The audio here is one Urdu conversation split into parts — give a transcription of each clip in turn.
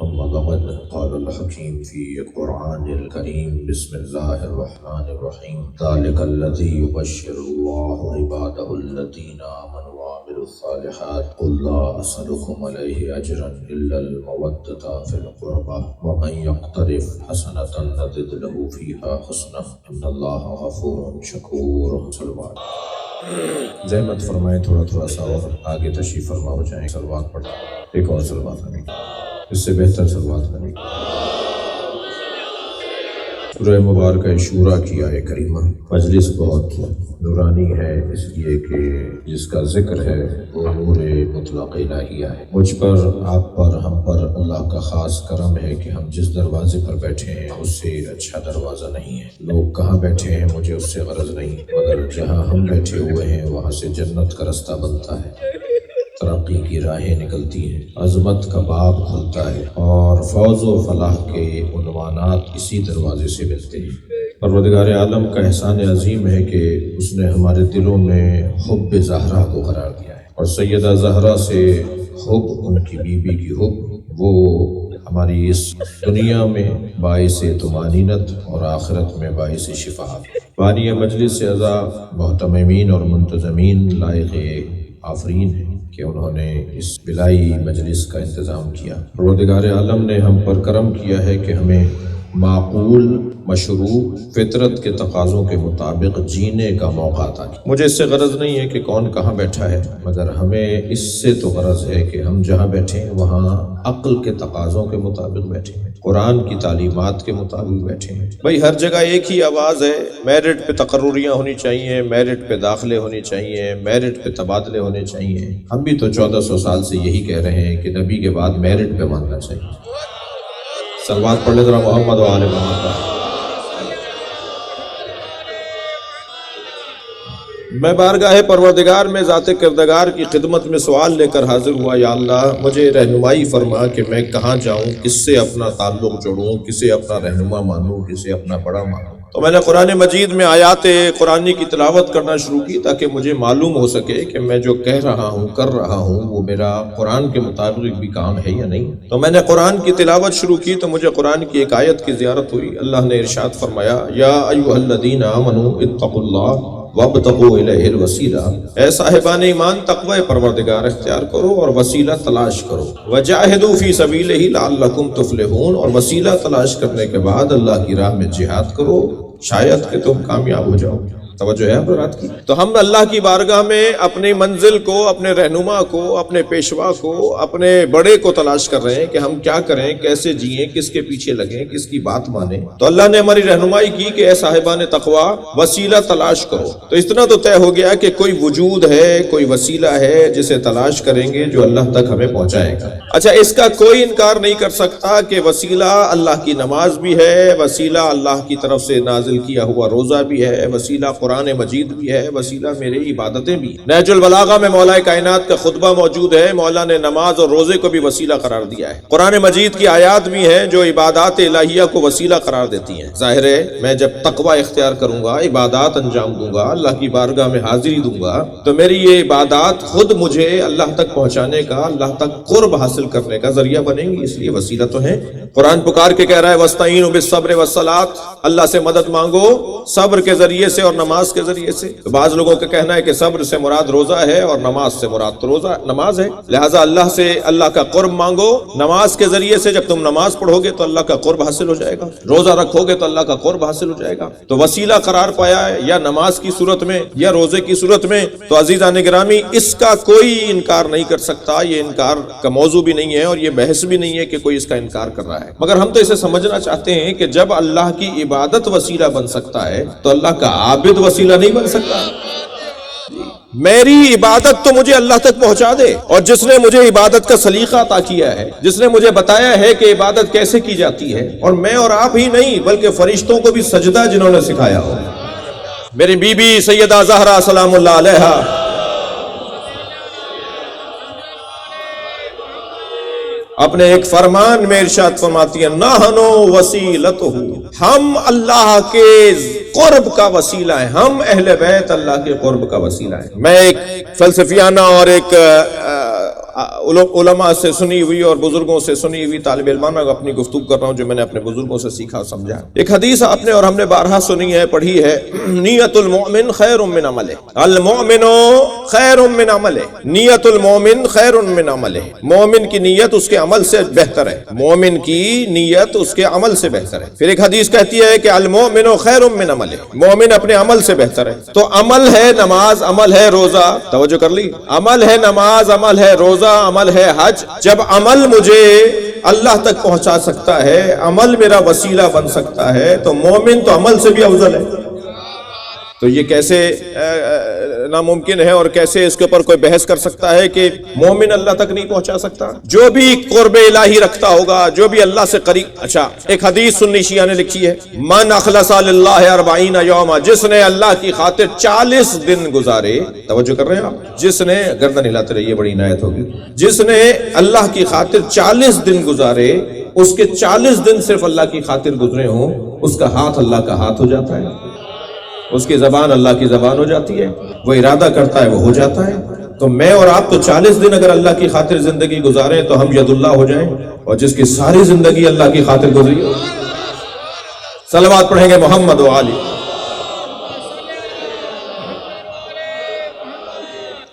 أما بعد قال الحكيم في القرآن الكريم بسم الله الرحمن الرحيم ذلك الذي يبشر الله عباده الذين آمنوا وعملوا الصالحات قل لا أسألكم عليه أجرا إلا المودة في القربى ومن يقترف حسنة نزد له فيها حسنة إن الله غفور شكور. صلوات زحمت فرمائیں تھوڑا سا اور آگے تشریف فرما ہو جائیں. صلوات پڑھیں. ایک اور صلوات کریں، اس سے بہتر صلوات کریں. سورہ مبارکہ شورا کی آیت کریمہ مجلس بہت نورانی ہے، اس لیے کہ جس کا ذکر ہے وہ نور مطلق الہیہ ہے. مجھ پر، آپ پر، ہم پر اللہ کا خاص کرم ہے کہ ہم جس دروازے پر بیٹھے ہیں اس سے اچھا دروازہ نہیں ہے. لوگ کہاں بیٹھے ہیں مجھے اس سے غرض نہیں، مگر جہاں ہم بیٹھے ہوئے ہیں وہاں سے جنت کا رستہ بنتا ہے، ترقی کی راہیں نکلتی ہیں، عظمت کا باب کھلتا ہے اور فوز و فلاح کے عنوانات اسی دروازے سے ملتے ہیں. پروردگار عالم کا احسان عظیم ہے کہ اس نے ہمارے دلوں میں حب زہرا کو قرار دیا ہے، اور سیدہ زہرا سے حب، ان کی بیوی کی حب، وہ ہماری اس دنیا میں باعث طمانینت اور آخرت میں باعث شفاعت. بانی مجلس سے اعضا محتممین اور منتظمین لائق آفرین ہیں کہ انہوں نے اس بلائی مجلس کا انتظام کیا. پروردگار عالم نے ہم پر کرم کیا ہے کہ ہمیں معقول، مشروع، فطرت کے تقاضوں کے مطابق جینے کا موقع عطا کیا. مجھے اس سے غرض نہیں ہے کہ کون کہاں بیٹھا ہے، مگر ہمیں اس سے تو غرض ہے کہ ہم جہاں بیٹھے ہیں وہاں عقل کے تقاضوں کے مطابق بیٹھے ہیں، قرآن کی تعلیمات کے مطابق بیٹھے ہیں. بھئی ہر جگہ ایک ہی آواز ہے، میرٹ پہ تقرریاں ہونی چاہیے، میرٹ پہ داخلے ہونے چاہیے، میرٹ پہ تبادلے ہونے چاہیے. ہم بھی تو 1400 سال سے یہی کہہ رہے ہیں کہ نبی کے بعد میرٹ پہ ماننا چاہیے. صلوات پڑھ لے ذرا محمد و آل محمد. میں بارگاہ پروردگار میں ذات کردگار کی خدمت میں سوال لے کر حاضر ہوا. یا اللہ مجھے رہنمائی فرما کہ میں کہاں جاؤں، کس سے اپنا تعلق جوڑوں، کسے اپنا رہنما مانوں، کسے اپنا بڑا مانوں. تو میں نے قرآن مجید میں آیات قرآنی کی تلاوت کرنا شروع کی تاکہ مجھے معلوم ہو سکے کہ میں جو کہہ رہا ہوں، کر رہا ہوں، وہ میرا قرآن کے مطابق بھی کام ہے یا نہیں. تو میں نے قرآن کی تلاوت شروع کی تو مجھے قرآن کی ایک آیت کی زیارت ہوئی. اللہ نے ارشاد فرمایا یا ایھا الذین آمنوا اتقوا اللہ وابتغوا الیہ الوسیلہ، اے صاحبان ایمان تقوی پروردگار اختیار کرو اور وسیلہ تلاش کرو. وجاہدوا فی سبیلہ لعلکم تفلحون، اور وسیلہ تلاش کرنے کے بعد اللہ کی راہ میں جہاد کرو، شاید کہ تم کامیاب ہو جاؤ. توجہ ہے حضرات کی. تو ہم اللہ کی بارگاہ میں اپنی منزل کو، اپنے رہنما کو، اپنے پیشوا کو، اپنے بڑے کو تلاش کر رہے ہیں کہ ہم کیا کریں، کیسے جئیں، کس کے پیچھے لگیں، کس کی بات مانیں. تو اللہ نے ہماری رہنمائی کی کہ اے صاحبان تقوی وسیلہ تلاش کرو. تو اتنا تو طے ہو گیا کہ کوئی وجود ہے، کوئی وسیلہ ہے جسے تلاش کریں گے جو اللہ تک ہمیں پہنچائے گا. اچھا، اس کا کوئی انکار نہیں کر سکتا کہ وسیلہ اللہ کی نماز بھی ہے، وسیلہ اللہ کی طرف سے نازل کیا ہوا روزہ بھی ہے، وسیلہ قرآن مجید بھی ہے، وسیلہ میری عبادتیں بھی. نہج البلاغہ میں مولا کائنات کا خطبہ موجود ہے. مولا نے نماز اور روزے کو بھی وسیلہ قرار دیا ہے. قرآن مجید کی آیات بھی ہیں جو عبادات الہیہ کو وسیلہ قرار دیتی ہیں. ظاہر ہے میں جب تقوی اختیار کروں گا، عبادات انجام دوں گا، اللہ کی بارگاہ میں حاضری دوں گا، تو میری یہ عبادات خود مجھے اللہ تک پہنچانے کا، اللہ تک قرب حاصل کرنے کا ذریعہ بنیں گی. اس لیے وسیلہ تو ہے. قرآن پکار کے کہہ رہا ہے وَاسْتَعِینُوا بِالصَّبْرِ وَالصَّلَاةِ، اللہ سے مدد مانگو صبر کے ذریعے سے اور نماز کے ذریعے سے. تو بعض لوگوں کا کہنا ہے کہ صبر سے مراد روزہ ہے اور نماز سے مراد تو نماز ہے، لہٰذا اللہ سے اللہ کا قرب مانگو نماز کے ذریعے سے. جب تم نماز پڑھو گے تو اللہ کا قرب حاصل ہو جائے گا، روزہ رکھو گے تو اللہ کا قرب حاصل ہو جائے گا. تو وسیلہ قرار پایا ہے یا نماز کی صورت میں یا روزے کی صورت میں. تو عزیزان گرامی اس کا کوئی انکار نہیں کر سکتا، یہ انکار کا موضوع بھی نہیں ہے اور یہ بحث بھی نہیں ہے کہ کوئی اس کا انکار کر رہا ہے. مگر ہم تو اسے سمجھنا چاہتے ہیں کہ جب اللہ کی عبادت وسیلہ بن سکتا ہے تو اللہ کا عابد وسیلہ نہیں بن سکتا. میری عبادت تو مجھے اللہ تک پہنچا دے، اور جس نے مجھے عبادت کا سلیقہ عطا کیا ہے، جس نے مجھے بتایا ہے کہ عبادت کیسے کی جاتی ہے، اور میں اور آپ ہی نہیں بلکہ فرشتوں کو بھی سجدہ جنہوں نے سکھایا ہو. میری بی بی سیدہ زہرا سلام اللہ علیہا اپنے ایک فرمان میں ارشاد فرماتی ہے نحنو وسیلتہ، ہم اللہ کے قرب کا وسیلہ ہیں، ہم اہل بیت اللہ کے قرب کا وسیلہ ہیں. میں ایک فلسفیانہ اور ایک علماء سے سنی ہوئی اور بزرگوں سے سنی ہوئی طالب علمانہ اپنی گفتگو کر رہا ہوں جو میں نے اپنے بزرگوں سے سیکھا سمجھا. ایک حدیث آپ نے اور ہم نے بارہا سنی ہے, پڑھی ہے, نیت المؤمن خیر من عملہ, المؤمن خیر من عملہ, نیت المؤمن خیر من عملہ, مومن کی نیت اس کے عمل سے بہتر ہے, مومن کی نیت اس کے عمل سے بہتر ہے. پھر ایک حدیث کہتی ہے کہ المؤمن خیر من عملہ, مومن اپنے عمل سے بہتر ہے. تو عمل ہے نماز, عمل ہے روزہ, توجہ کر لی, عمل ہے نماز, عمل ہے روزہ, عمل ہے حج. جب عمل مجھے اللہ تک پہنچا سکتا ہے, عمل میرا وسیلہ بن سکتا ہے, تو مومن تو عمل سے بھی افضل ہے. تو یہ کیسے ناممکن ہے اور کیسے اس کے اوپر کوئی بحث کر سکتا ہے کہ مومن اللہ تک نہیں پہنچا سکتا؟ جو بھی قرب الہی رکھتا ہوگا, جو بھی اللہ سے قریب. اچھا, ایک حدیث سنی شیعہ نے لکھی ہے, من اخلص للہ 40 یوما, جس نے اللہ کی خاطر 40 دن گزارے, توجہ کر رہے ہیں آپ, جس نے, گردن ہلاتے رہیے بڑی عنایت ہوگی, جس نے اللہ کی خاطر 40 دن گزارے, اس کے 40 دن صرف اللہ کی خاطر گزرے ہوں, اس کا ہاتھ اللہ کا ہاتھ ہو جاتا ہے, اس کی زبان اللہ کی زبان ہو جاتی ہے, وہ ارادہ کرتا ہے وہ ہو جاتا ہے. تو میں اور آپ تو 40 دن اگر اللہ کی خاطر زندگی گزاریں تو ہم ید اللہ ہو جائیں, اور جس کی ساری زندگی اللہ کی خاطر گزری, صلوات پڑھیں گے محمد و آلہ.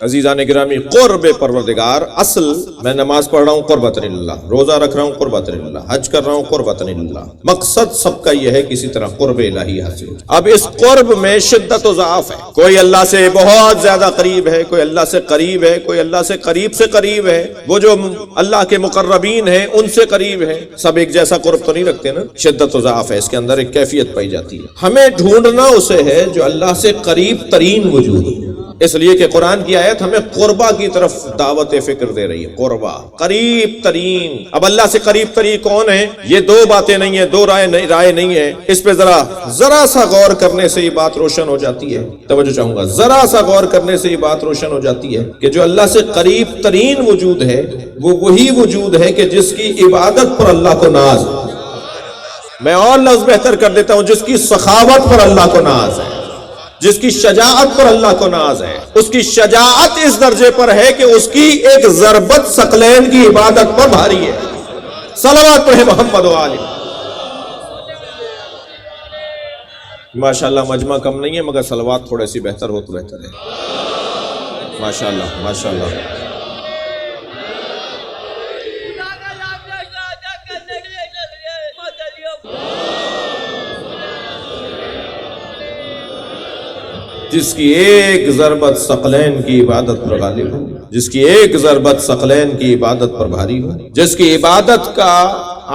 عزیزان گرامی, قرب پروردگار, اصل میں نماز پڑھ رہا ہوں قربۃ للہ, روزہ رکھ رہا ہوں قربۃ للہ, حج کر رہا ہوں قربۃ للہ, مقصد سب کا یہ ہے کسی طرح قرب الہی حاصل. اب اس قرب میں شدت و ضعف ہے, کوئی اللہ سے بہت زیادہ قریب ہے, کوئی اللہ سے قریب ہے, کوئی اللہ سے قریب سے قریب ہے, وہ جو اللہ کے مقربین ہیں ان سے قریب ہے. سب ایک جیسا قرب تو نہیں رکھتے نا, شدت و ضعف ہے, اس کے اندر ایک کیفیت پائی جاتی ہے. ہمیں ڈھونڈنا اسے ہے جو اللہ سے قریب ترین وجود ہے, اس لیے کہ قرآن کی آیت ہمیں قربا کی طرف دعوت فکر دے رہی ہے. قربا, قریب ترین. اب اللہ سے قریب ترین کون ہے؟ یہ دو باتیں نہیں ہیں, دو رائے نہیں ہے. اس پہ ذرا سا غور کرنے سے یہ بات روشن ہو جاتی ہے. توجہ چاہوں گا, ذرا سا غور کرنے سے یہ بات روشن ہو جاتی ہے کہ جو اللہ سے قریب ترین وجود ہے وہ وہی وجود ہے کہ جس کی عبادت پر اللہ کو ناز. میں اور لفظ بہتر کر دیتا ہوں, جس کی سخاوت پر اللہ کو ناز ہے, جس کی شجاعت پر اللہ کو ناز ہے. اس کی شجاعت اس درجے پر ہے کہ اس کی ایک ضربت ثقلین کی عبادت پر بھاری ہے. صلوات پڑھے محمد و آلہ. ماشاءاللہ مجمع کم نہیں ہے مگر صلوات تھوڑے سی بہتر ہو تو بہتر ہے. ماشاءاللہ ماشاءاللہ. جس کی ایک ضربت ثقلین کی عبادت پر غالب ہو, جس کی ایک ضربت ثقلین کی عبادت پر بھاری ہو, جس کی عبادت کا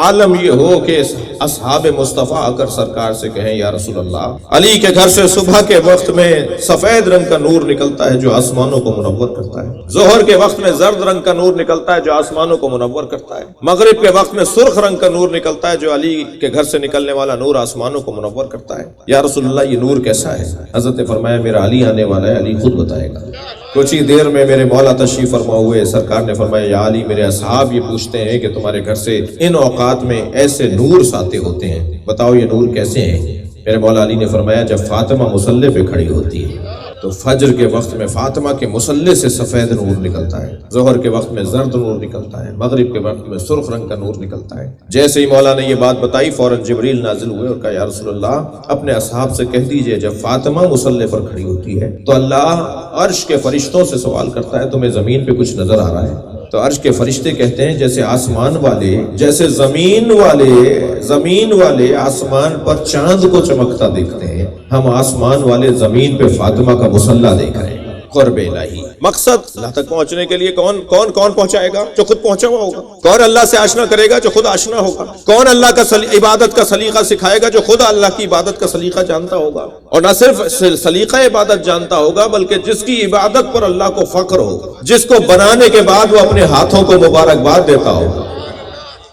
عالم یہ ہو کہ اصحاب مصطفیٰ آ کر سرکار سے کہیں یا رسول اللہ, علی کے گھر سے صبح کے وقت میں سفید رنگ کا نور نکلتا ہے جو آسمانوں کو منور کرتا ہے, ظہر کے وقت میں زرد رنگ کا نور نکلتا ہے جو آسمانوں کو منور کرتا ہے, مغرب کے وقت میں سرخ رنگ کا نور نکلتا ہے جو علی کے گھر سے نکلنے والا نور آسمانوں کو منور کرتا ہے. یا رسول اللہ یہ نور کیسا ہے؟ حضرت نے فرمایا میرا علی آنے والا ہے, علی خود بتائے گا. کچھ ہی دیر میں میرے مولا تشریف فرما ہوئے, سرکار نے فرمایا یا علی میرے اصحاب یہ پوچھتے ہیں کہ تمہارے گھر سے ان اوقات میں ایسے نور ساتے ہوتے ہیں, بتاؤ یہ نور کیسے ہیں؟ میرے مولا علی نے فرمایا جب فاطمہ مصلی پہ کھڑی ہوتی ہے تو فجر کے وقت میں فاطمہ کے مصلی سے سفید نور نکلتا ہے, ظہر کے وقت میں زرد نور نکلتا ہے, مغرب کے وقت میں سرخ رنگ کا نور نکلتا ہے. جیسے ہی مولا نے یہ بات بتائی فوراً جبریل نازل ہوئے اور کہا یا رسول اللہ اپنے اصحاب سے کہہ دیجئے جب فاطمہ مصلی پر کھڑی ہوتی ہے تو اللہ عرش کے فرشتوں سے سوال کرتا ہے تمہیں زمین پہ کچھ نظر آ رہا ہے؟ تو عرش کے فرشتے کہتے ہیں جیسے آسمان والے, جیسے زمین والے آسمان پر چاند کو چمکتا دیکھتے ہیں, ہم آسمان والے زمین پہ فاطمہ کا مصلی دیکھ رہے ہیں. قرب الہی مقصد اللہ تک پہنچنے کے لیے کون پہنچائے گا؟ جو خود پہنچا ہوا ہوگا. کون اللہ سے آشنا کرے گا؟ جو خود آشنا ہوگا. کون اللہ کا عبادت کا سلیقہ سکھائے گا؟ جو خود اللہ کی عبادت کا سلیقہ جانتا ہوگا, اور نہ صرف سلیقہ عبادت جانتا ہوگا بلکہ جس کی عبادت پر اللہ کو فخر ہوگا, جس کو بنانے کے بعد وہ اپنے ہاتھوں کو مبارکباد دیتا ہوگا.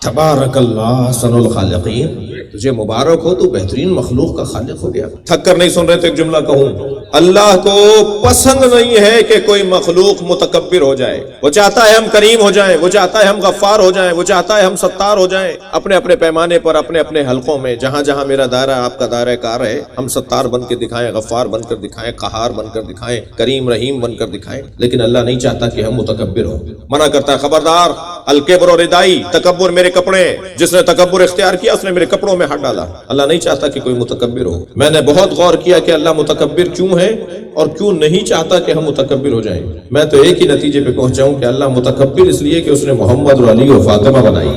تبارک اللہ احسن الخالقین. تجھے مبارک ہو، تو بہترین مخلوق کا خالق ہو گیا۔ تھک کر نہیں سن رہے تو ایک جملہ کہوں، اللہ کو پسند نہیں ہے کہ کوئی مخلوق متکبر ہو جائے۔ وہ چاہتا ہے ہم کریم ہو جائیں، وہ چاہتا ہے ہم غفار ہو جائیں، وہ چاہتا ہے ہم ستار ہو جائیں، اپنے اپنے پیمانے پر، اپنے اپنے حلقوں میں، جہاں جہاں میرا دائرہ آپ کا دائرہ کار ہے، ہم ستار بن کے دکھائیں، غفار بن کر دکھائیں، قہار بن کر دکھائیں، کریم رحیم بن کر دکھائیں، لیکن اللہ نہیں چاہتا کہ ہم متکبر ہوں۔ منع کرتا ہے، خبردار، الکبر اور ردائی، تکبر میرے کپڑے، جس نے تکبر اختیار کیا اس نے میرے کپڑوں میں ہاتھ ڈالا۔ اللہ نہیں چاہتا کہ کوئی متکبر ہو۔ میں نے بہت غور کیا کہ اللہ متکبر کیوں ہے اور کیوں نہیں چاہتا کہ ہم متکبر ہو جائیں۔ میں تو ایک ہی نتیجے پہ پہنچا ہوں کہ اللہ متکبر اس لیے کہ اس نے محمد اور علی اور فاطمہ بنائی۔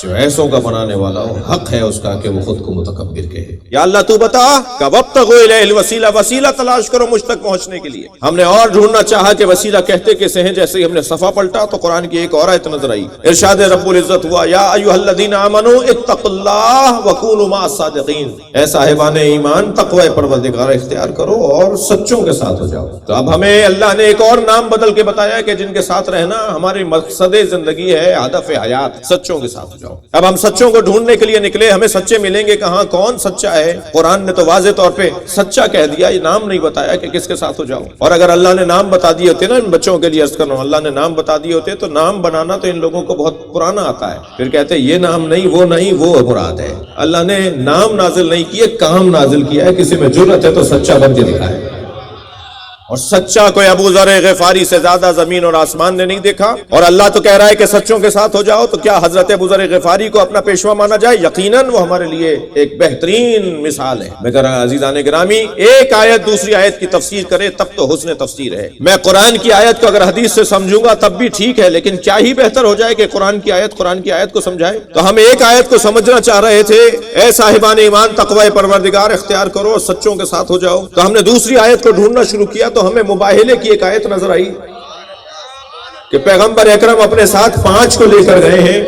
جو ایسوں کا بنانے والا ہو، حق ہے اس کا کہ وہ خود کو متکبر کہے۔ یا اللہ تو بتا کہ وابتغوا الیہ الوسیلہ، وسیلہ تلاش کرو مجھ تک پہنچنے کے لیے۔ ہم نے اور ڈھونڈنا چاہا کہ وسیلہ کہتے کیسے ہیں، جیسے ہی ہم نے صفحہ پلٹا تو قرآن کی ایک اور آیت نظر آئی، ارشاد رب العزت ہوا، یا ایھا الذین آمنوا اتقوا اللہ وکونوا مع الصادقین، اے صاحبان ایمان تقوی پروردگار اختیار کرو اور سچوں کے ساتھ ہو جاؤ۔ تو اب ہمیں اللہ نے ایک اور نام بدل کے بتایا کہ جن کے ساتھ رہنا ہماری مقصد زندگی ہے، ہدف حیات، سچوں کے ساتھ ہو جاؤ۔ اب ہم سچوں کو ڈھونڈنے کے لیے نکلے، ہمیں سچے ملیں گے کہاں، کون سچا ہے؟ قرآن نے تو واضح طور پہ سچا کہہ دیا، یہ نام نہیں بتایا کہ کس کے ساتھ ہو جاؤ۔ اور اگر اللہ نے نام بتا دیے ہوتے نا، ان بچوں کے لیے عرض کر رہا ہوں، اللہ نے نام بتا دیے ہوتے تو نام بنانا تو ان لوگوں کو بہت پرانا آتا ہے، پھر کہتے یہ نام نہیں، وہ مراد ہے۔ اللہ نے نام نازل نہیں کیے، کام نازل کیا ہے۔ کسی میں جرأت ہے تو سچا بن کے دکھائے، اور سچا کوئی ابو ذر غفاری سے زیادہ زمین اور آسمان نے نہیں دیکھا۔ اور اللہ تو کہہ رہا ہے کہ سچوں کے ساتھ ہو جاؤ، تو کیا حضرت ابو ذر غفاری کو اپنا پیشوا مانا جائے؟ یقیناً وہ ہمارے لیے ایک بہترین مثال ہے۔ میں کہہ رہا ہوں عزیزان گرامی، ایک آیت دوسری آیت کی تفسیر کرے تب تو حسن تفسیر ہے۔ میں قرآن کی آیت کو اگر حدیث سے سمجھوں گا تب بھی ٹھیک ہے، لیکن کیا ہی بہتر ہو جائے کہ قرآن کی آیت کو سمجھائے۔ تو ہم ایک آیت کو سمجھنا چاہ رہے تھے، اے صاحبان ایمان تقوی پروردگار اختیار کرو اور سچوں کے ساتھ ہو جاؤ، تو ہم نے دوسری آیت کو ڈھونڈنا شروع کیا تو ہمیں مباہلے کی ایک آیت نظر آئی کہ پیغمبر اکرم اپنے ساتھ 5 کو لے کر گئے ہیں،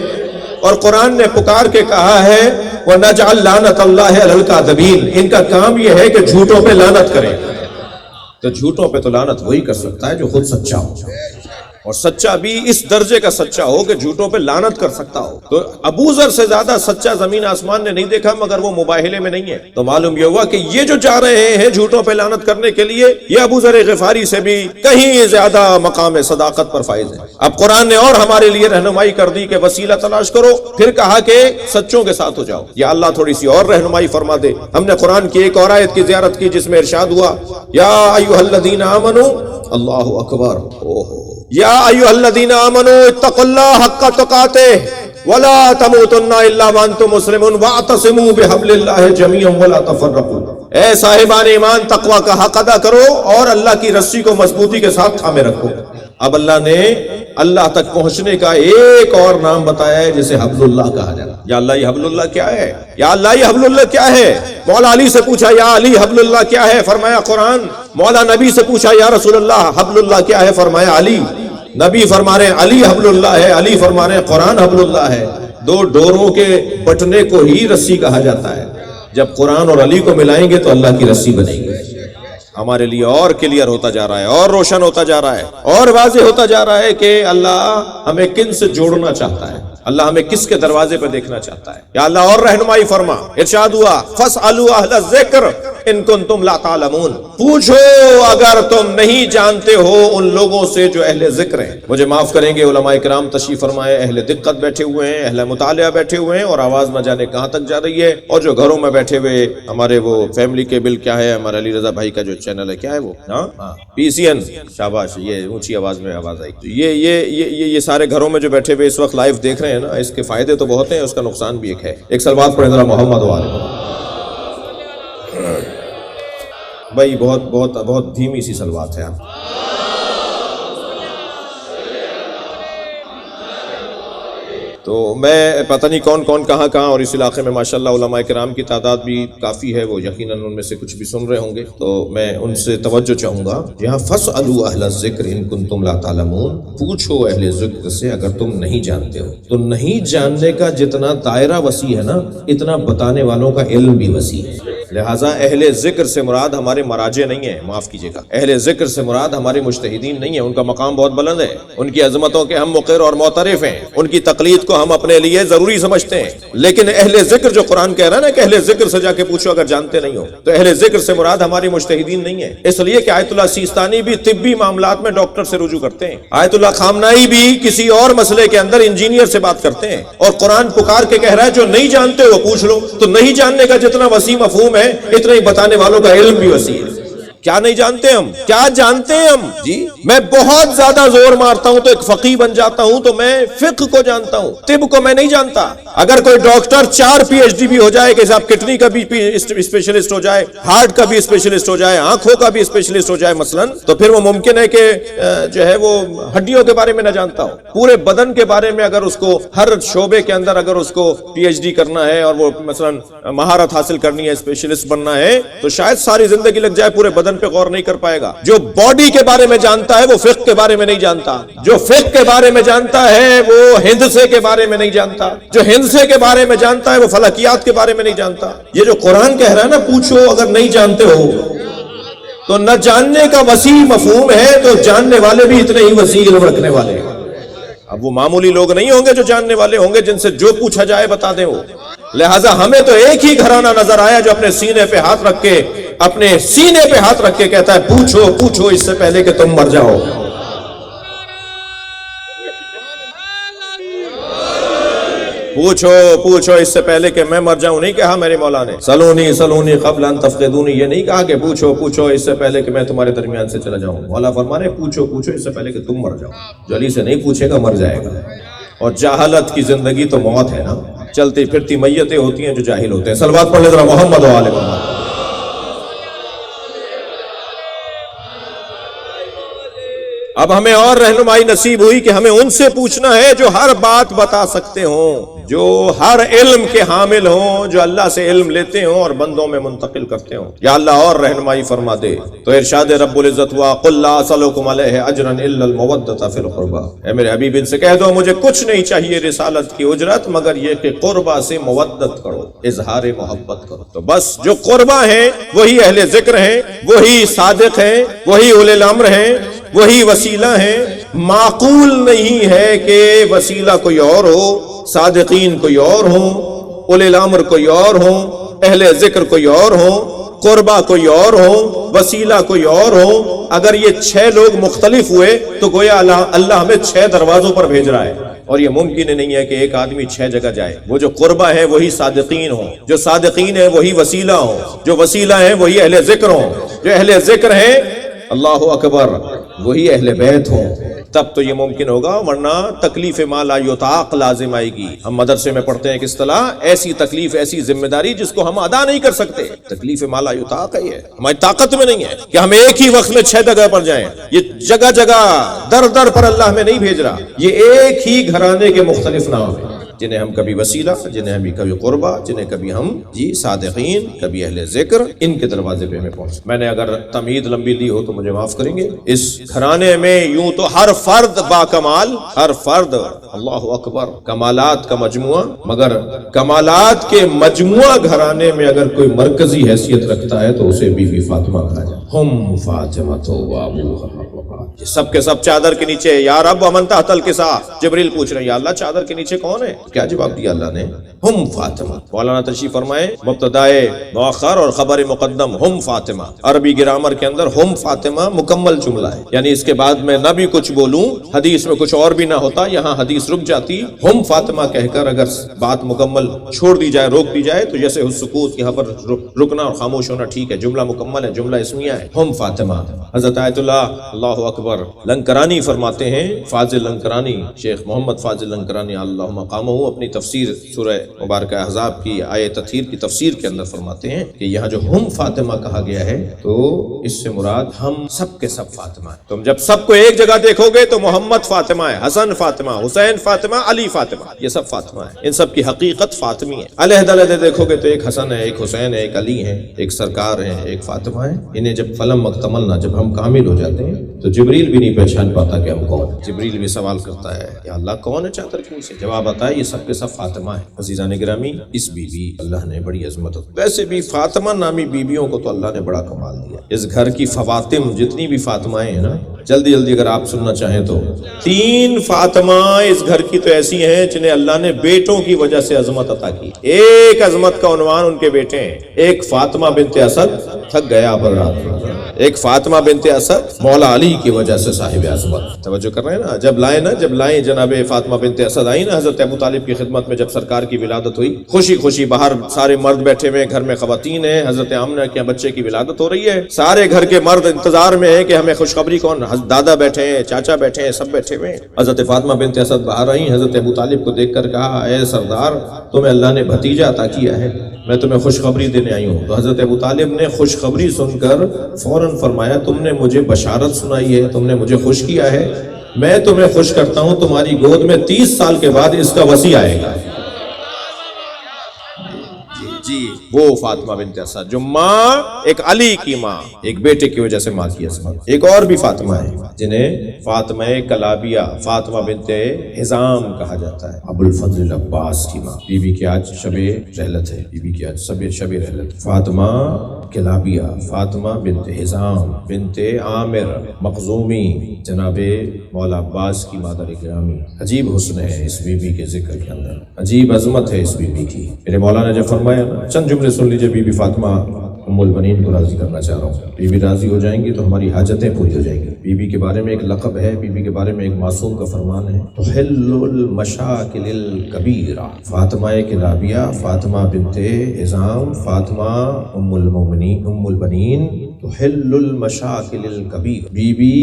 اور قرآن نے پکار کے کہا ہے وَنَجْعَلْ لَعْنَتَ اللَّهِ عَلَى الْكَاذِبِينَ، ان کا کام یہ ہے کہ جھوٹوں پہ لعنت کریں۔ تو جھوٹوں پہ تو لعنت وہی کر سکتا ہے جو خود سچا ہو، اور سچا بھی اس درجے کا سچا ہو کہ جھوٹوں پہ لعنت کر سکتا ہو۔ تو ابو ذر سے زیادہ سچا زمین آسمان نے نہیں دیکھا، مگر وہ مباہلے میں نہیں ہے۔ تو معلوم یہ ہوا کہ یہ جو جا رہے ہیں جھوٹوں پہ لعنت کرنے کے لیے، یہ ابو ذر غفاری سے بھی کہیں زیادہ مقام صداقت پر فائز ہے۔ اب قرآن نے اور ہمارے لیے رہنمائی کر دی کہ وسیلہ تلاش کرو، پھر کہا کہ سچوں کے ساتھ ہو جاؤ۔ یا اللہ تھوڑی سی اور رہنمائی فرما دے۔ ہم نے قرآن کی ایک اور آیت کی زیارت کی جس میں ارشاد ہوا، یا ایھا الذین آمنوا، اللہ اکبر، یا ایھا الذین آمنوا اتقوا اللہ حق تقاتہ ولا تموتن الا وانتم مسلمون واعتصموا بحبل اللہ جميعا ولا تفرقوا، اے صاحبان ایمان تقوی کا حق ادا کرو اور اللہ کی رسی کو مضبوطی کے ساتھ تھامے رکھو۔ اب اللہ نے اللہ تک پہنچنے کا ایک اور نام بتایا ہے جسے حبل اللہ کہا جاتا ہے۔ یا اللہ یہ حبل اللہ کیا ہے؟ یا اللہ یہ حبل اللہ کیا ہے؟ مولا علی سے پوچھا یا علی حبل اللہ کیا ہے؟ فرمایا قرآن۔ مولا نبی سے پوچھا یا رسول اللہ حبل اللہ کیا ہے؟ فرمایا علی۔ نبی فرما رہے ہیں علی حبل اللہ ہے، علی فرما رہے ہیں قرآن حبل اللہ ہے۔ دو ڈوروں کے بٹنے کو ہی رسی کہا جاتا ہے، جب قرآن اور علی کو ملائیں گے تو اللہ کی رسی بنے گی۔ ہمارے لیے اور کلیئر ہوتا جا رہا ہے، اور روشن ہوتا جا رہا ہے، اور واضح ہوتا جا رہا ہے کہ اللہ ہمیں کن سے جوڑنا چاہتا ہے، اللہ ہمیں کس کے دروازے پہ دیکھنا چاہتا ہے۔ یا اللہ اور رہنمائی فرما۔ ارشاد ہوا فاسألوا اہل الذکر ان کنتم لا تعلمون، پوچھو اگر تم نہیں جانتے ہو ان لوگوں سے جو اہل ذکر ہیں۔ مجھے معاف کریں گے علماء کرام تشریف فرمائے، اہل دقت بیٹھے ہوئے ہیں، اہل مطالعہ بیٹھے ہوئے ہیں، اور آواز نہ جانے کہاں تک جا رہی ہے، اور جو گھروں میں بیٹھے ہوئے ہمارے وہ فیملی کیبل کیا ہے، ہمارے علی رضا بھائی کا جو چینل ہے کیا ہے وہ، PCN، شاباش، یہ اونچی آواز میں آواز آئی۔ یہ سارے گھروں میں جو بیٹھے ہوئے اس وقت لائیو دیکھ رہے ہیں نا، اس کے فائدے تو بہت ہیں، اس کا نقصان بھی ایک ہے۔ ایک صلوات پڑھیں ذرا محمد وآلہ۔ بھائی بہت بہت بہت دھیمی سی صلوات ہے۔ تو میں پتہ نہیں کون کون کہاں اور اس علاقے میں ماشاءاللہ علماء کرام کی تعداد بھی کافی ہے، وہ یقیناً ان میں سے کچھ بھی سن رہے ہوں گے، تو میں ان سے توجہ چاہوں گا۔ یہاں فاسألوا اہل الذکر ان کنتم لا تعلمون، پوچھو اہل ذکر سے اگر تم نہیں جانتے ہو۔ تو نہیں جاننے کا جتنا دائرہ وسیع ہے نا، اتنا بتانے والوں کا علم بھی وسیع ہے۔ لہٰذا اہل ذکر سے مراد ہمارے مراجع نہیں ہیں، معاف کیجیے گا، اہل ذکر سے مراد ہمارے مجتہدین نہیں ہیں، ان کا مقام بہت بلند ہے، ان کی عظمتوں کے ہم مقر اور معترف ہیں، ان کی تقلید کو ہم اپنے لیے ضروری سمجھتے ہیں، لیکن اہل ذکر جو قرآن کہہ رہا ہے نا کہ اہل ذکر سے جا کے پوچھو اگر جانتے نہیں ہو، تو اہل ذکر سے مراد ہماری مجتہدین نہیں ہے، اس لیے کہ آیت اللہ سیستانی بھی طبی معاملات میں ڈاکٹر سے رجوع کرتے ہیں، آیت اللہ خامنائی بھی کسی اور مسئلے کے اندر انجینئر سے بات کرتے ہیں، اور قرآن پکار کے کہہ رہا ہے جو نہیں جانتے وہ پوچھ لو، تو نہیں جاننے کا جتنا وسیع مفہوم ہے اتنا ہی بتانے والوں کا علم بھی وسیع ہے۔ کیا نہیں جانتے ہم؟ کیا جانتے ہیں ہم؟ جی میں بہت زیادہ زور مارتا ہوں تو ایک فقیہ بن جاتا ہوں، تو میں فقہ کو جانتا ہوں، طب کو میں نہیں جانتا۔ اگر کوئی ڈاکٹر 4 PhD بھی ہو جائے کہ صاحب کڈنی کا بھی اسپیشلسٹ ہو جائے، ہارٹ کا بھی اسپیشلسٹ ہو جائے، آنکھوں کا بھی اسپیشلسٹ ہو جائے مثلا، تو پھر وہ ممکن ہے کہ جو ہے وہ ہڈیوں کے بارے میں نہ جانتا ہو، پورے بدن کے بارے میں اگر اس کو ہر شعبے کے اندر اگر اس کو PhD کرنا ہے اور وہ مثلا مہارت حاصل کرنی ہے، اسپیشلسٹ بننا ہے، تو شاید ساری زندگی لگ جائے، پورے بدن پہ غور نہیں کر پائے گا۔ جو باڈی کے بارے میں جانتا ہے وہ فقہ کے بارے میں نہیں جانتا، جو فقہ کے بارے میں جانتا ہے وہ ہندسے کے بارے میں نہیں جانتا، جو ہندسے کے بارے میں جانتا ہے وہ فلکیات کے بارے میں نہیں جانتا۔ یہ جو قرآن کہہ رہا ہے نا پوچھو اگر نہیں جانتے ہو، تو نہ جاننے کا وسیع مفہوم ہے، تو جاننے والے بھی اتنے ہی وسیع علم رکھنے والے ہیں۔ اب وہ معمولی لوگ نہیں ہوں گے جو جاننے والے ہوں گے، جن سے جو پوچھا جائے بتا دیں وہ۔ لہٰذا ہمیں تو ایک ہی گھرانہ نظر آیا جو اپنے سینے پہ ہاتھ رکھ کے کہتا ہے پوچھو پوچھو اس سے پہلے کہ تم مر جاؤ۔ پوچھو پوچھو اس سے پہلے کہ میں مر جاؤں، نہیں کہا میرے مولا نے سلونی سلونی قبل ان تفقدونی، یہ نہیں کہا کہ پوچھو پوچھو اس سے پہلے کہ میں تمہارے درمیان سے چلا جاؤں۔ مولا فرما رہے پوچھو پوچھو اس سے پہلے کہ تم مر جاؤ۔ جو علی سے نہیں پوچھے گا مر جائے گا، اور جہالت کی زندگی تو موت ہے نا، چلتی پھرتی میتیں ہوتی ہیں جو جاہل ہوتے ہیں۔ صلوات پڑھ لے ذرا محمد و آل محمد۔ اب ہمیں اور رہنمائی نصیب ہوئی کہ ہمیں ان سے پوچھنا ہے جو ہر بات بتا سکتے ہوں، جو ہر علم کے حامل ہوں، جو اللہ سے علم لیتے ہوں اور بندوں میں منتقل کرتے ہوں۔ یا اللہ اور رہنمائی فرما دے۔ تو ارشاد رب العزت ہوا قل لا اسألکم علیہ اجرا الا المودۃ فی القربى، اے میرے حبیب ان سے کہہ دو مجھے کچھ نہیں چاہیے رسالت کی اجرت مگر یہ کہ قربہ سے مودت کرو، اظہار محبت کرو۔ تو بس جو قربہ ہیں وہی اہل ذکر ہیں، وہی صادق ہیں، وہی اولی الامر ہیں، وہی وسیلہ ہیں۔ معقول نہیں ہے کہ وسیلہ کوئی اور ہو، صادقین کوئی اور ہوں، اولی الامر کوئی اور ہوں، اہل ذکر کوئی اور ہوں، قربہ کوئی اور ہوں، وسیلہ کوئی اور ہوں۔ اگر یہ 6 لوگ مختلف ہوئے تو گویا اللہ ہمیں 6 دروازوں پر بھیج رہا ہے، اور یہ ممکن نہیں ہے کہ ایک آدمی 6 جگہ جائے۔ وہ جو قربہ ہے وہی صادقین ہوں، جو صادقین ہیں وہی وسیلہ ہوں، جو وسیلہ ہیں وہی اہل ذکر ہوں، جو اہل ذکر ہیں اللہ اکبر وہی اہل بیت ہوں، تب تو یہ ممکن ہوگا، ورنہ تکلیف ما لا یطاق لازم آئے گی۔ ہم مدرسے میں پڑھتے ہیں کس طرح ایسی تکلیف، ایسی ذمہ داری جس کو ہم ادا نہیں کر سکتے، تکلیف ما لا یطاق ہے، ہماری طاقت میں نہیں ہے کہ ہم ایک ہی وقت میں 6 جگہ پر جائیں۔ یہ جگہ جگہ در در پر اللہ ہمیں نہیں بھیج رہا، یہ ایک ہی گھرانے کے مختلف نام ہیں، جنہیں ہم کبھی وسیلہ، جنہیں ہم کبھی قربہ، جنہیں کبھی ہم صادقین، کبھی اہل ذکر، ان کے دروازے پہ ہمیں پہنچ۔ میں نے اگر تمہید لمبی لی ہو تو مجھے معاف کریں گے۔ اس گھرانے میں یوں تو ہر فرد با کمال، ہر فرد اللہ اکبر کمالات کا مجموعہ، مگر کمالات کے مجموعہ گھرانے میں اگر کوئی مرکزی حیثیت رکھتا ہے تو اسے بی بی فاطمہ کہا جائے۔ ہم فاطمہ و ابوہا، سب کے سب چادر کے نیچے، یا رب ومن تحت الکساء، جبریل پوچھ رہے ہیں یا اللہ چادر کے نیچے کون ہے؟ کیا جواب دیا اللہ نے؟ ہم فاطمہ۔ مولانا تشریف فرمائے مبتدائے مؤخر اور خبر مقدم ہم فاطمہ، عربی گرامر کے اندر ہم فاطمہ مکمل جملہ ہے، یعنی اس کے بعد میں نہ بھی کچھ بولوں، حدیث میں کچھ اور بھی نہ ہوتا، یہاں حدیث رک جاتی، ہم فاطمہ کہہ کر اگر بات مکمل چھوڑ دی جائے، روک دی جائے، تو جیسے السکوت، یہاں پر رکنا اور خاموش ہونا ٹھیک ہے، جملہ مکمل ہے، جملہ اسمیہ ہے، ہم فاطمہ۔ حضرت آیت اللہ اکبر لنکرانی فرماتے ہیں، فاضل لنکرانی، شیخ محمد فاضل لنکرانی اللہ مقامہ، اپنی تفسیر سورہ مبارکہ احزاب کی آیت تطہیر کی تفسیر کے اندر فرماتے ہیں کہ یہاں جو ہم فاطمہ کہا گیا ہے تو اس سے مراد ہم سب کے سب فاطمہ ہیں۔ تم جب سب کو ایک جگہ دیکھو گے تو محمد فاطمہ ہے، حسن فاطمہ، حسین فاطمہ، علی فاطمہ، یہ سب فاطمہ ہیں، ان سب کی حقیقت فاطمی ہے۔ علیحدہ علیحدہ دیکھو گے تو ایک حسن ہے، ایک حسین ہے، ایک علی ہے، ایک سرکار ہے، ایک فاطمہ ہے۔ انہیں جب فلم مکتملنا، جب ہم کامل ہو جاتے ہیں تو جبریل بھی نہیں پہچان پاتا کہ ہم کون۔ جبریل بھی سوال کرتا ہے یا اللہ کون ہے چادر کے نیچے؟ جواب آتا ہے یہ سب کے سب فاطمہ ہے۔ عزیزان گرامی، اس بیوی اللہ نے بڑی عظمت، ویسے بھی فاطمہ نامی بیویوں کو تو اللہ نے بڑا کمال دیا۔ اس گھر کی فواتم جتنی بھی فاطمائیں ہیں نا، جلدی جلدی اگر آپ سننا چاہیں تو 3 فاطمہ اس گھر کی تو ایسی ہیں جنہیں اللہ نے بیٹوں کی وجہ سے عظمت عطا کی۔ ایک عظمت کا عنوان ان کے بیٹے ہیں۔ ایک فاطمہ بنت اسد، تھک گیا پر رات، ایک فاطمہ بنت اسد مولا علی کی وجہ سے صاحب عظمت۔ توجہ کر رہے ہیں نا؟ جب لائیں جناب فاطمہ بنت اسد آئی نا حضرت ابو طالب کی خدمت میں، جب سرکار کی ولادت ہوئی، خوشی خوشی باہر سارے مرد بیٹھے ہوئے، گھر میں خواتین ہیں، حضرت آمنہ کے بچے کی ولادت ہو رہی ہے، سارے گھر کے مرد انتظار میں ہیں کہ ہمیں خوشخبری کون، دادا بیٹھے ہیں، چاچا بیٹھے ہیں، سب بیٹھے ہوئے ہیں۔ حضرت فاطمہ بنت اسد باہر آئیں، حضرت ابو طالب کو دیکھ کر کہا، اے سردار، تمہیں اللہ نے بھتیجا عطا کیا ہے، میں تمہیں خوشخبری دینے آئی ہوں۔ تو حضرت ابو طالب نے خوشخبری سن کر فوراً فرمایا، تم نے مجھے بشارت سنائی ہے، تم نے مجھے خوش کیا ہے، میں تمہیں خوش کرتا ہوں، تمہاری گود میں 30 سال کے بعد اس کا وصی آئے گا۔ جی وہ فاطمہ بنت اسد جو ماں، ایک علی کی ماں، ایک بیٹے کی وجہ سے ماں کی عظمت۔ ایک اور بھی فاطمہ ہے جنہیں فاطمہ کلابیہ، فاطمہ بنت حزام کہا جاتا ہے، ابو الفضل عباس کی ماں۔ بی بی کی آج شب رحلت ہے، بی بی کی آج شب رحلت۔ فاطمہ کلابیہ، فاطمہ بنت حزام بنت عامر مخزومی، جناب مولا عباس کی مادر گرامی۔ عجیب حسن ہے اس بی بی کے ذکر کے اندر، عجیب عظمت ہے اس بی بی کی۔ میرے مولا نے جب فرمایا، چند جملے سن لیجئے، بی بی فاطمہ ام البنین کو راضی کرنا چاہ رہا ہوں۔ بی بی راضی ہو جائیں گی تو ہماری حاجتیں پوری ہو جائیں گی۔ بی بی کے بارے میں ایک لقب ہے، بی بی کے بارے میں ایک معصوم کا فرمان ہے، تحل المشاکل الکبیرہ۔ فاطمہ کلابیہ، فاطمہ بنت حزام، فاطمہ ام البنین، تحل المشاکل الکبیر، بی بی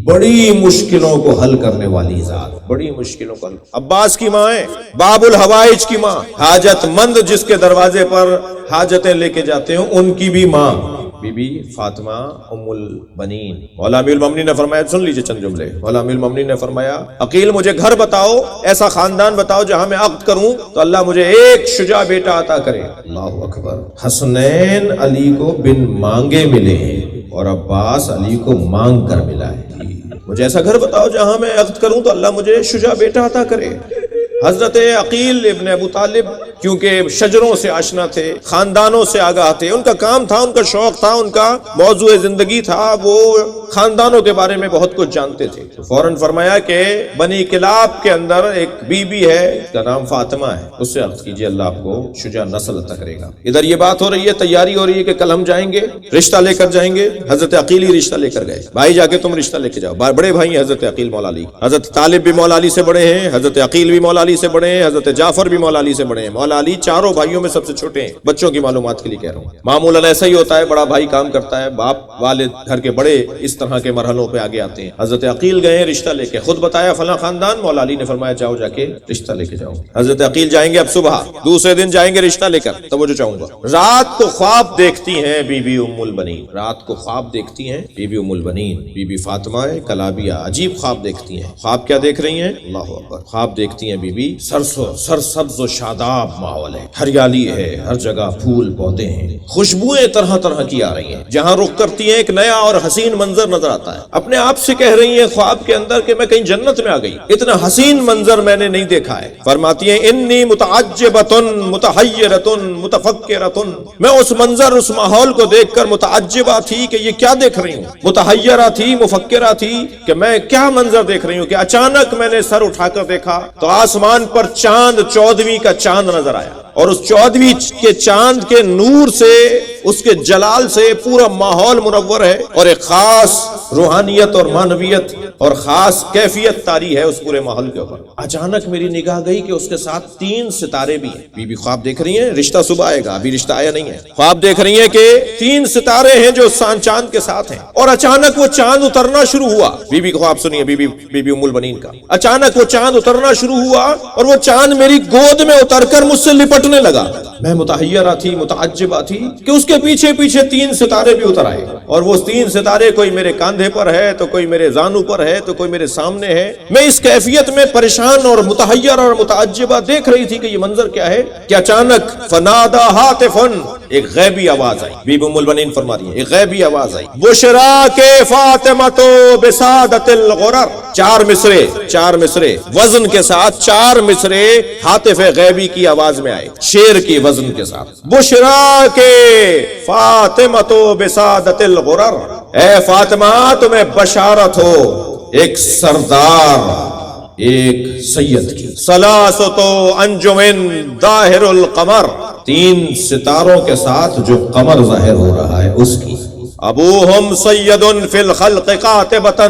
بڑی مشکلوں کو حل کرنے والی ذات، بڑی مشکلوں کو حل۔ عباس کی ماں ہے، باب الحوائج کی ماں، حاجت مند جس کے دروازے پر حاجتیں لے کے جاتے ہیں ان کی بھی ماں، بی بی فاطمہ ام البنین۔ مولا امیر المومنین نے فرمایا، سن لیجئے چند جملے، مولا امیر المومنین نے فرمایا، عقیل مجھے گھر بتاؤ، ایسا خاندان بتاؤ جہاں میں عقد کروں تو اللہ مجھے ایک شجاع بیٹا عطا کرے۔ اللہ اکبر۔ حسنین علی کو بن مانگے ملے ہیں اور عباس علی کو مانگ کر ملا ہے۔ مجھے ایسا گھر بتاؤ جہاں میں عقد کروں تو اللہ مجھے شجاع بیٹا عطا کرے۔ حضرت عقیل ابن ابو طالب کیونکہ شجروں سے آشنا تھے، خاندانوں سے آگاہ تھے، ان کا کام تھا، ان کا شوق تھا، ان کا موضوع زندگی تھا، وہ خاندانوں کے بارے میں بہت کچھ جانتے تھے۔ فوراً فرمایا کہ بنی کلاب کے اندر ایک بی بی ہے، اس کا نام فاطمہ ہے، اس سے عقد کیجئے، اللہ آپ کو شجاع نسل عطا کرے گا۔ ادھر یہ بات ہو رہی ہے، تیاری ہو رہی ہے کہ کل ہم جائیں گے، رشتہ لے کر جائیں گے۔ حضرت عقیل ہی رشتہ لے کر گئے، بھائی جا کے تم رشتہ لے کے جاؤ، بڑے بھائی ہیں حضرت عقیل مولا علی، حضرت طالب بھی مولا علی سے بڑے ہیں، حضرت عقیل بھی مولا علی سے بڑے ہیں، حضرت جعفر بھی مولا علی سے بڑے ہیں۔ مولا علی چاروں بھائیوں میں سب سے چھوٹے ہیں، بچوں کی معلومات کے لیے کہہ رہا ہوں۔ معمولاً ایسا ہی ہوتا ہے، بڑا بھائی کام کرتا ہے، باپ والد گھر کے بڑے اس طرح کے مرحلوں پہ آگے آتے ہیں۔ حضرت عقیل گئے رشتہ لے کے، خود بتایا فلاں خاندان، مولا علی نے فرمایا جاؤ جا کے رشتہ لے کے جاؤ۔ حضرت عقیل جائیں گے اب صبح، دوسرے دن جائیں گے رشتہ لے کر، توجہ چاہوں گا۔ رات کو خواب دیکھتی ہیں بی بی ام البنین، رات کو خواب دیکھتی ہیں بی بی ام البنین، بی بی فاطمہ کلابیہ، عجیب خواب دیکھتی ہیں۔ خواب کیا دیکھ رہی ہیں؟ اللہ اکبر۔ خواب دیکھتی ہیں بی بی سرسبز و شاداب ماحول ہے، ہریالی ہے، ہر جگہ پھول پودے ہیں، خوشبوئیں طرح طرح کی آ رہی ہیں، جہاں رخ کرتی ہیں ایک نیا اور حسین منظر نظر آتا ہے۔ اپنے آپ سے کہہ رہی ہیں خواب کے اندر کہ میں کہیں جنت میں آ گئی، اتنا حسین منظر میں نے نہیں دیکھا ہے۔ فرماتی ہیں انی متعجبۃ متحیرۃ متفکرۃ، میں اس منظر، اس ماحول کو دیکھ کر متعجبہ تھی کہ یہ کیا دیکھ رہی ہوں، متحیرہ تھی، مفکرہ تھی کہ میں کیا منظر دیکھ رہی ہوں، کہ اچانک میں نے سر اٹھا کر دیکھا تو آسمان پر چاند، 14ویں کا چاند نظر آیا، اور اس 14ویں کے چاند کے نور سے، اس کے جلال سے پورا ماحول منور ہے، اور ایک خاص روحانیت اور معنویت اور خاص کیفیت طاری ہے اس پورے ماحول کے اوپر۔ اچانک میری نگاہ گئی کہ اس کے ساتھ 3 ستارے بھی ہیں۔ بی بی خواب دیکھ رہی ہیں، رشتہ صبح آئے گا، ابھی رشتہ آیا نہیں ہے۔ خواب دیکھ رہی ہیں کہ 3 ستارے ہیں جو چاند کے ساتھ ہیں، اور اچانک وہ چاند اترنا شروع ہوا۔ بی بی خواب سنیے، بی بی ام البنین کا، اچانک وہ چاند اترنا شروع ہوا اور وہ چاند میری گود میں اتر کر مجھ سے لپٹنے لگا۔ میں متحیرہ تھی، متعجبہ تھی کہ اس کے پیچھے پیچھے 3 ستارے بھی اتر آئے، اور وہ 3 ستارے کوئی میرے کاندھے پر ہے تو کوئی میرے زانو پر ہے تو کوئی میرے سامنے ہے۔ میں اس کیفیت میں پریشان اور متحیر اور متعجبہ دیکھ رہی تھی کہ یہ منظر کیا ہے کہ اچانک فنادا ہاتفن، ایک غیبی آواز آئی۔ بی بی ام البنین فرما رہی ہے ایک غیبی آواز آئی، بشرا کے فاطمۃ بسادۃ الغرر، 4 مصرے وزن کے ساتھ 4 مصرے ہاتف غیبی کی آواز میں آئے، شیر کی وزن کے ساتھ۔ بشرا کے فاطمۃ بسادۃ الغرر، اے فاطمہ تمہیں بشارت ہو ایک سردار، ایک سید کی۔ ثلاثۃ انجمن ظاہر القمر، 3 ستاروں کے ساتھ جو قمر ظاہر ہو رہا ہے اس کی۔ ابوہم سید فی الخلق قاتبۃ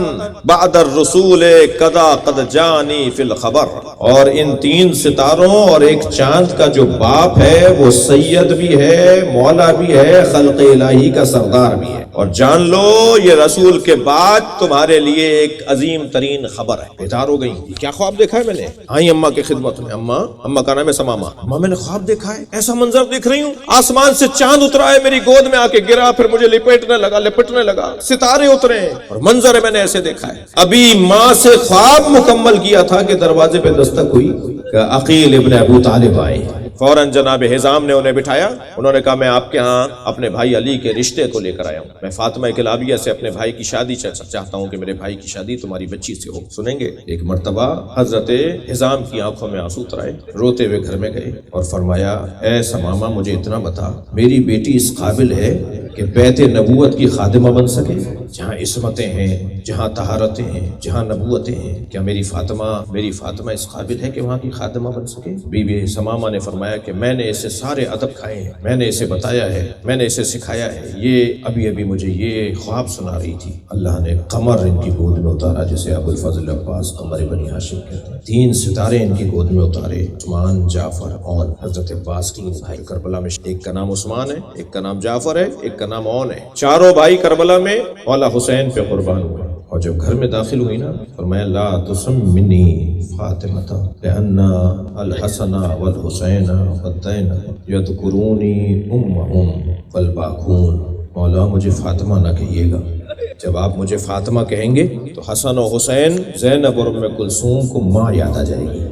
بعد الرسول کذا قد جانی فی الخبر، اور ان 3 ستاروں اور ایک چاند کا جو باپ ہے وہ سید بھی ہے، مولا بھی ہے، خلق الہی کا سردار بھی ہے، اور جان لو یہ رسول کے بعد تمہارے لیے ایک عظیم ترین خبر ہے۔ بیدار ہو گئی، کیا خواب دیکھا ہے میں نے؟ آئی اماں کی خدمت میں، اماں کا نام ہے سمامہ، اماں میں نے خواب دیکھا ہے، ایسا منظر دیکھ رہی ہوں، آسمان سے چاند اترا ہے، میری گود میں آ کے گرا، پھر مجھے لپٹنے لگا، ستارے اترے ہیں، اور منظر میں نے ایسے دیکھا ہے۔ ابھی ماں سے خواب مکمل کیا تھا کہ دروازے پہ دستک ہوئی کہ عقیل ابن ابو طالب آئے۔ فوراً جناب حزام نے انہیں بٹھایا، انہوں نے کہا میں آپ کے ہاں اپنے بھائی علی کے رشتے کو لے کر آیا ہوں، میں فاطمہ کلابیہ سے اپنے بھائی کی شادی چاہتا ہوں کہ میرے بھائی کی شادی تمہاری بچی سے ہو۔ سنیں گے؟ ایک مرتبہ حضرت حزام کی آنکھوں میں آنسو اترائے، روتے ہوئے گھر میں گئے اور فرمایا اے سمامہ مجھے اتنا بتا، میری بیٹی اس قابل ہے کہ بیت نبوت کی خادمہ بن سکے؟ جہاں عصمتیں ہیں، جہاں طہارتیں ہیں، جہاں نبوتیں ہیں، کیا میری فاطمہ اس قابل ہے کہ وہاں کی خادمہ بن سکے؟ بی بی سمامہ نے فرمایا کہ میں نے اسے سارے ادب کھائے ہیں، میں نے اسے بتایا ہے، میں نے اسے سکھایا ہے، یہ ابھی مجھے یہ خواب سنا رہی تھی۔ اللہ نے قمر ان کی گود میں اتارا، جسے ابو الفضل عباس قمر بنی ہاشم کہتے ہیں، 3 ستارے ان کی گود میں اتارے، عثمان، جعفر اور حضرت عباس، 3 بھائی کربلا میں، ایک کا نام عثمان ہے، ایک کا نام جعفر ہے، ایک کا نام اون ہے، 4 بھائی کربلا میں مولا حسین پہ قربان ہوئے۔ اور جب گھر میں داخل ہوئی نا، فرمایا لا تسمنی فاطمہ لأن الحسن والحسین والدین یذکرونی امہم فالباکون، مولا مجھے فاطمہ نہ کہیے گا، جب آپ مجھے فاطمہ کہیں گے تو حسن و حسین، زینب اور ام کلثوم کو ماں یاد آ جائے گی۔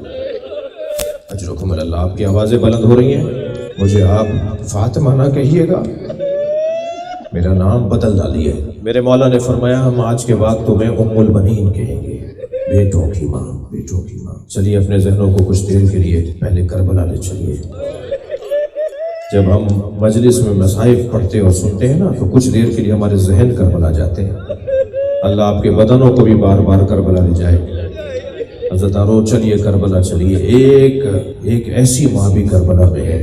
اجرکم اللہ، آپ کی آوازیں بلند ہو رہی ہیں، مجھے آپ فاطمہ نہ کہیے گا، میرا نام بدل ڈالیے۔ میرے مولا نے فرمایا ہم آج کے بعد تمہیں ام البنین کہیں گے، بیٹوں کی ماں، بیٹوں کی ماں۔ چلیے اپنے ذہنوں کو کچھ دیر کے لیے پہلے کربلا لے چلیے۔ جب ہم مجلس میں مصائب پڑھتے اور سنتے ہیں نا تو کچھ دیر کے لیے ہمارے ذہن کربلا جاتے ہیں۔ اللہ آپ کے بدنوں کو بھی بار بار کربلا لے جائے۔ حضرت آرو چلیے کربلا چلیے، ایک ایسی ماں بھی کربلا میں ہے۔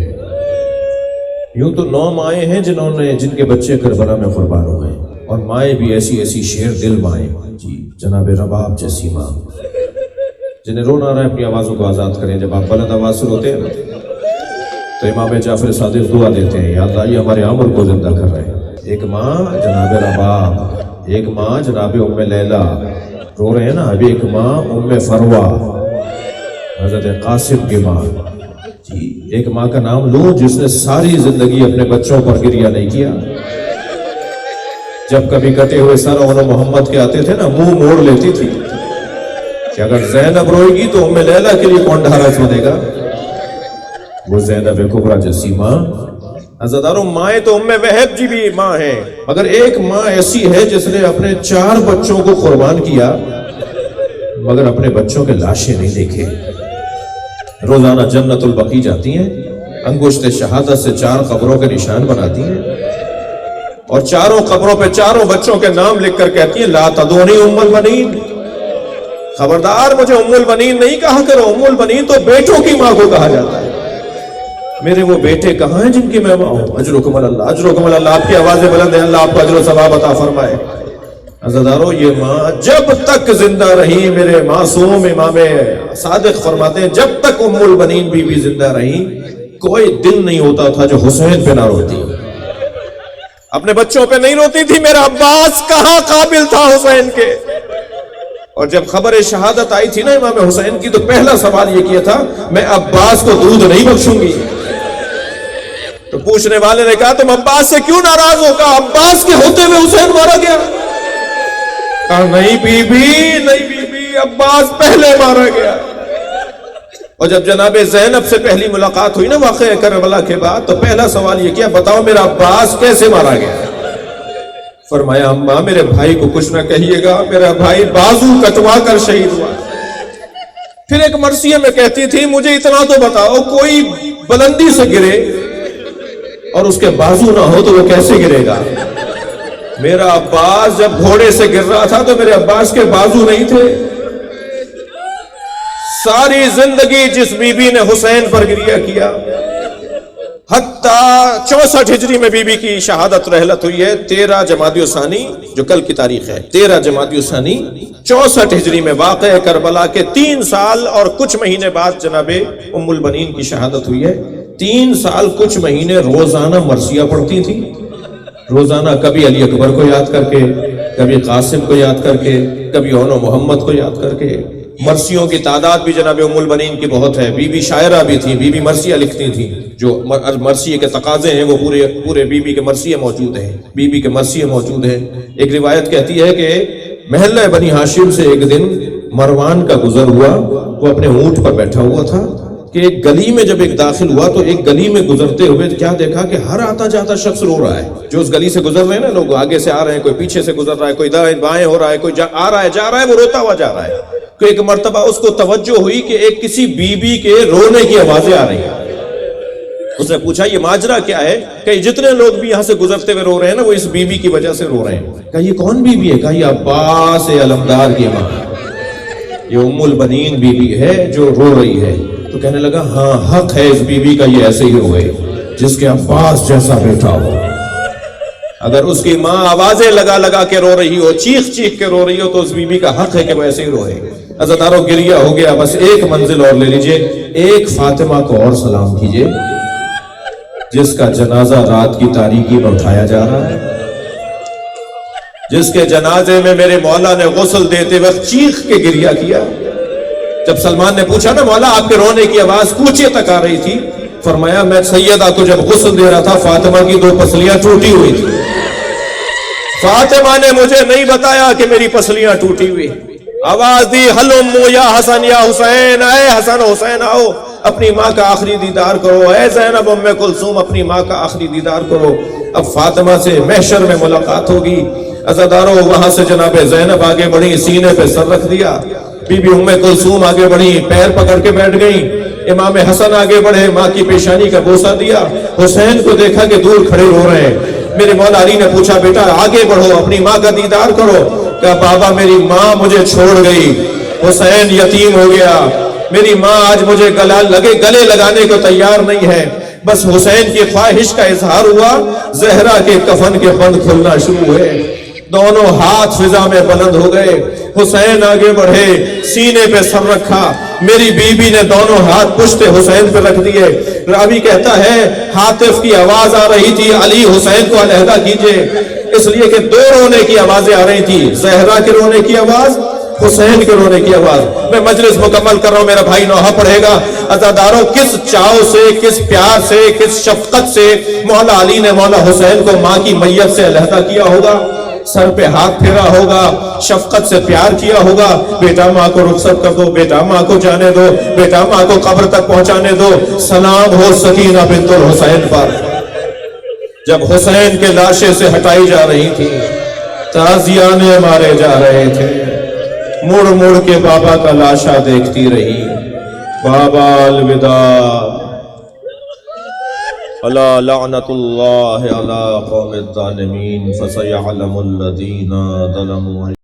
یوں تو 9 مائیں ہیں جن کے بچے کربلا میں قربان ہوئے ہیں، اور مائیں بھی ایسی شیر دل مائیں، جی جناب رباب جیسی ماں، جنہیں رونا آ رہا ہے اپنی آوازوں کو آزاد کریں۔ جب آپ بلند آواز سے روتے ہیں تو امام جعفر صادق دعا دیتے ہیں یا اللہ یہ ہمارے عمر کو زندہ کر رہے ہیں۔ ایک ماں جناب رباب، ایک ماں جناب ام لیلہ رو رہے ہیں نا، ابھی ایک ماں ام فروہ حضرت قاسم کی ماں، جی ایک ماں کا نام لو جس نے ساری زندگی اپنے بچوں پر گریہ نہیں کیا، جب کبھی کٹے ہوئے سر اور محمد کے آتے تھے نا منہ موڑ لیتی تھی کہ اگر زینب روئے گی تو ام لیلہ کے لیے کون ڈھارا سنے گا؟ وہ زینب کبریٰ جیسی ماں۔ عزاداروں مائیں تو ام وہب جی بھی ماں ہیں، مگر ایک ماں ایسی ہے جس نے اپنے 4 بچوں کو قربان کیا مگر اپنے بچوں کے لاشیں نہیں دیکھے۔ روزانہ جنت البقیع جاتی ہیں، انگشت شہادت سے 4 قبروں کے نشان بناتی ہیں، اور 4 قبروں پہ 4 بچوں کے نام لکھ کر کہتی ہیں لا تدعونی ام البنین، خبردار مجھے ام البنین نہیں کہا کرو، ام البنین تو بیٹوں کی ماں کو کہا جاتا ہے۔ میرے وہ بیٹے کہاں ہیں جن کی میں ماں ہوں؟ اجرکم اللہ، اجرکم اللہ، آپ کی آوازیں بلند ہیں، اللہ آپ کو اجر و ثواب عطا فرمائے۔ عزادارو یہ ماں جب تک زندہ رہی، میرے معصوم امام صادق فرماتے ہیں جب تک ام البنین بھی زندہ رہی کوئی دل نہیں ہوتا تھا جو حسین پہ نہ روتی، اپنے بچوں پہ نہیں روتی تھی۔ میرا عباس کہاں قابل تھا حسین کے؟ اور جب خبر شہادت آئی تھی نا امام حسین کی تو پہلا سوال یہ کیا تھا میں عباس کو دودھ نہیں بخشوں گی، تو پوچھنے والے نے کہا تم عباس سے کیوں ناراض ہو؟ کہا عباس کے ہوتے ہوئے حسین مارا گیا۔ کہا نہیں بی بی، عباس پہلے مارا گیا۔ اور جب جناب زینب سے پہلی ملاقات ہوئی نا واقعہ کربلا کے بعد، تو پہلا سوال یہ کیا، بتاؤ میرا عباس کیسے مارا گیا؟ فرمایا اماں میرے بھائی کو کچھ نہ کہیے گا، میرا بھائی بازو کٹوا کر شہید ہوا۔ پھر ایک مرثیہ میں کہتی تھی مجھے اتنا تو بتاؤ، کوئی بلندی سے گرے اور اس کے بازو نہ ہو تو وہ کیسے گرے گا؟ میرا عباس جب گھوڑے سے گر رہا تھا تو میرے عباس کے بازو نہیں تھے۔ ساری زندگی جس بی بی نے حسین پر گریہ کیا، حتیٰ 64 ہجری میں بی بی کی شہادت رحلت ہوئی ہے 13 جمادی الثانی، جو کل کی تاریخ ہے 13 جمادی الثانی 64 ہجری میں واقع کربلا کے 3 سال اور کچھ مہینے بعد جناب ام البنین کی شہادت ہوئی ہے۔ 3 سال کچھ مہینے روزانہ مرثیہ پڑھتی تھی، روزانہ کبھی علی اکبر کو یاد کر کے، کبھی قاسم کو یاد کر کے، کبھی اون و محمد کو یاد کر کے۔ مرثیوں کی تعداد بھی جناب ام البنین کی بہت ہے، بی بی شاعرہ بھی تھی، بی بی مرثیہ لکھتی تھی، جو مرثیے کے تقاضے ہیں وہ پورے بی بی کے مرثیے موجود ہیں، بی بی کے مرثیے موجود ہیں۔ ایک روایت کہتی ہے کہ محلہ بنی ہاشم سے ایک دن مروان کا گزر ہوا، وہ اپنے اونٹ پر بیٹھا ہوا تھا کہ ایک گلی میں جب ایک داخل ہوا تو ایک گلی میں گزرتے ہوئے کیا دیکھا کہ ہر آتا جاتا شخص رو رہا ہے، جو اس گلی سے گزر رہے ہیں نا، لوگ آگے سے آ رہے ہیں، کوئی پیچھے سے گزر رہا ہے، کوئی دائیں بائیں ہو رہا ہے، کوئی آ رہا ہے جا رہا ہے، وہ روتا ہوا جا رہا ہے۔ تو ایک مرتبہ اس کو توجہ ہوئی کہ ایک کسی بی بی کے رونے کی آوازیں آ رہی ہیں۔ اس نے پوچھا یہ ماجرا کیا ہے؟ کہ جتنے لوگ بھی یہاں سے گزرتے ہوئے رو رہے ہیں نا وہ اس بی بی کی وجہ سے رو رہے ہیں۔ کہا یہ کون بی بی ہے؟ کہا یہ عباس علمدار کی ماں، یہ ام البنین بی بی ہے جو رو رہی ہے۔ تو کہنے لگا ہاں حق ہے اس بی بی کا، یہ ایسے ہی روئے جس کے عباس جیسا بیٹا ہو۔ اگر اس کی ماں آوازیں لگا لگا کے رو رہی ہو، چیخ چیخ کے رو رہی ہو، تو اس بی بی کا حق ہے کہ وہ ایسے ہی روئے۔ عزادارو گریہ ہو گیا، بس ایک منزل اور لے لیجئے، ایک فاطمہ کو اور سلام کیجئے جس کا جنازہ رات کی تاریکی میں اٹھایا جا رہا ہے، جس کے جنازے میں میرے مولا نے غسل دیتے وقت چیخ کے گریہ کیا۔ جب سلمان نے پوچھا نا مولا آپ کے رونے کی آواز کوچے تک آ رہی تھی، فرمایا میں سیدہ کو جب غسل دے رہا تھا فاطمہ کی 2 پسلیاں ٹوٹی ہوئی تھی، فاطمہ نے مجھے نہیں بتایا کہ میری پسلیاں ٹوٹی ہوئی، آواز دی ہلمو یا حسن یا حسین، اے حسن حسین آؤ اپنی ماں کا آخری دیدار کرو، اے زینب ام کلثوم اپنی ماں کا آخری دیدار کرو۔ اب فاطمہ سے محشر میں ملاقات ہوگی۔ عزادارو وہاں سے جناب زینب آگے بڑھی، سینے پہ سر رکھ دیا، بی بی ام کلثوم آگے بڑھی، پیر پکڑ کے بیٹھ گئی، امام حسن آگے بڑھے، ماں کی پیشانی کا بوسہ دیا، حسین کو دیکھا کہ دور کھڑے رو رہے ہیں۔ میرے مولا علی نے پوچھا بیٹا آگے بڑھو اپنی ماں کا دیدار کرو۔ کہا بابا میری ماں مجھے چھوڑ گئی، حسین یتیم ہو گیا، میری ماں آج مجھے گلے لگانے کو تیار نہیں ہے، بس حسین کی خواہش کا اظہار ہوا، زہرا کے کفن کے بند کھلنا شروع ہوئے، دونوں ہاتھ فضا میں بلند ہو گئے، حسین آگے بڑھے، سینے پہ سر رکھا، میری بی بی نے دونوں ہاتھ پشت حسین پہ رکھ دیے۔ راوی کہتا ہے حاطف کی آواز آ رہی تھی علی حسین کو علیحدہ کیجئے، اس لیے کہ 2 رونے کی آوازیں آ رہی تھی، زہرا کے رونے کی آواز، حسین کے رونے کی آواز۔ میں مجلس مکمل کر رہا ہوں، میرا بھائی نوحہ پڑھے گا۔ عزاداروں کس چاؤ سے، کس پیار سے، کس شفقت سے مولا علی نے مولا حسین کو ماں کی میت سے علیحدہ کیا ہوگا، سر پہ ہاتھ پھیرا ہوگا، شفقت سے پیار کیا ہوگا، بیٹا ماں کو رخصت کر دو، بیٹا ماں کو جانے دو، بیٹا ماں کو قبر تک پہنچانے دو۔ سلام ہو سکینہ بنت الحسین پر۔ جب حسین کے لاشیں سے ہٹائی جا رہی تھی، تازیانے مارے جا رہے تھے، مڑ مڑ کے بابا کا لاشا دیکھتی رہی، بابا الوداع، الا لعنت اللہ علی قوم الظالمین فسیعلم الذین ظلموا